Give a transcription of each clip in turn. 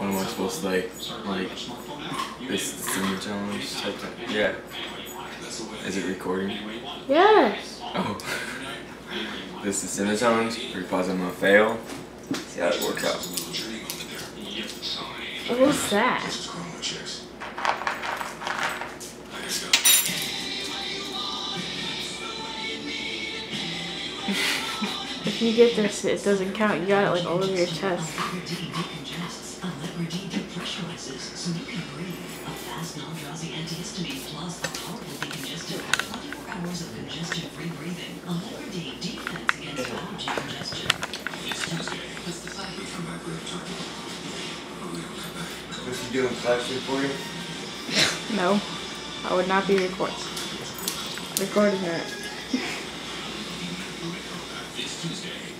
What am I supposed to like this cinnamon challenge type thing? Yeah. Is it recording? Yes. Oh. This is cinnamon challenge. 3 pauses, I'm gonna fail. See how it works out. What was that? If you get this, it doesn't count. You got it like all over your chest. What's he doing? Flashing for you? No, I would not be recording that.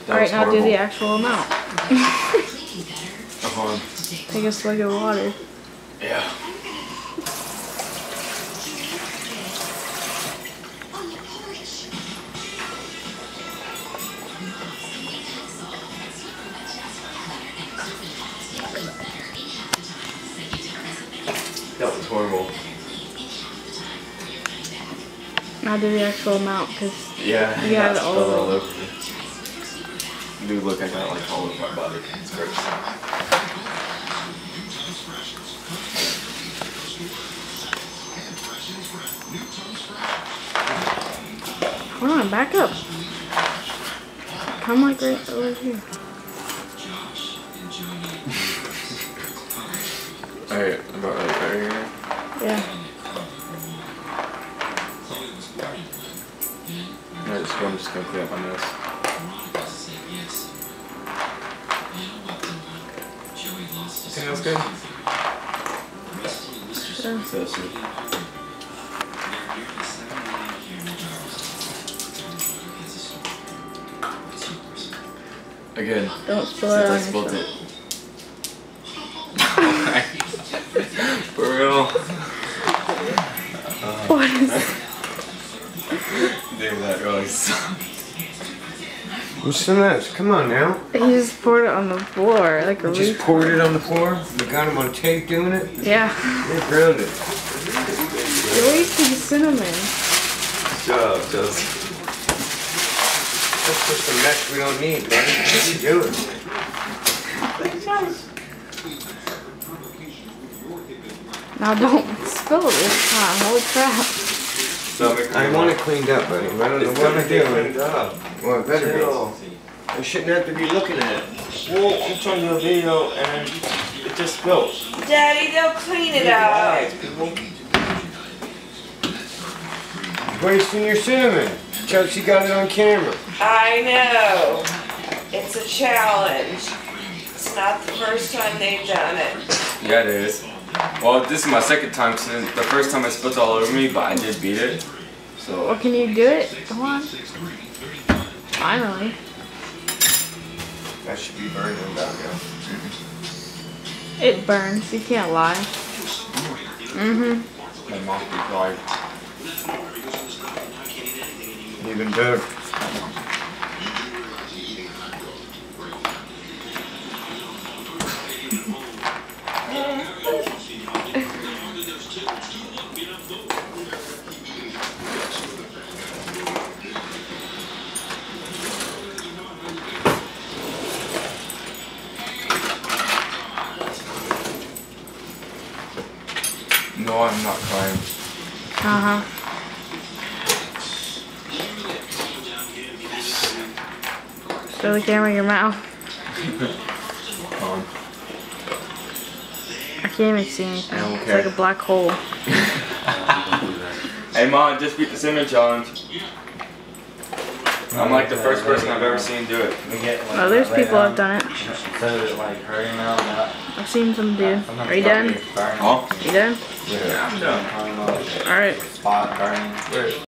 Alright, now do the actual amount. Hold on. Take a swig of water. Yeah. That was horrible. Now do the actual amount, because Yeah, you got it all all over me. Dude, look, I got like all over my body. It's gross. Hold on, back up. Come like right over here. Alright, about right here. Yeah. I'm just gonna clean up on this. Think that's good? Sure. So sweet. Again, Don't spill since it I on spilled it. yourself. For real? What is Dude, that really sucked. What's the mess? Come on now. He just poured it on the floor like a You just retard. poured it on the floor? You got him on tape doing it? Yeah. You're grounded. You're wasting cinnamon. Shut up, Joseph. That's just a mess we don't need, buddy. What are you doing? Now don't spill it this time. Holy crap. I want it cleaned up, buddy. I don't know what I'm doing. up. Well, it better be. Chill. I shouldn't have to be looking at it. Well, I'm trying to do a video and it just spilled. Daddy, they'll clean it out. Wasting your cinnamon. Chelsea got it on camera. I know. It's a challenge. It's not the first time they've done it. Yeah, it is. Well, this is my second time since the first time I spilled all over me, but I did beat it. So. Well, can you do it? Come on. Finally. That should be burning down now. It burns. You can't lie. Mm-hmm. My mouth is dry. Even better. No, I'm not crying. Uh-huh. Show the camera your mouth. I can't even see anything. I don't It's care. like a black hole. Hey, Mom, just beat the cinnamon challenge. I'm like the first person I've ever seen do it. Oh, there's people have done it. Instead of it like hurting now, I've seen some do. Are you done? Huh? You done? Yeah, I'm done. Alright. Spot burning. Where?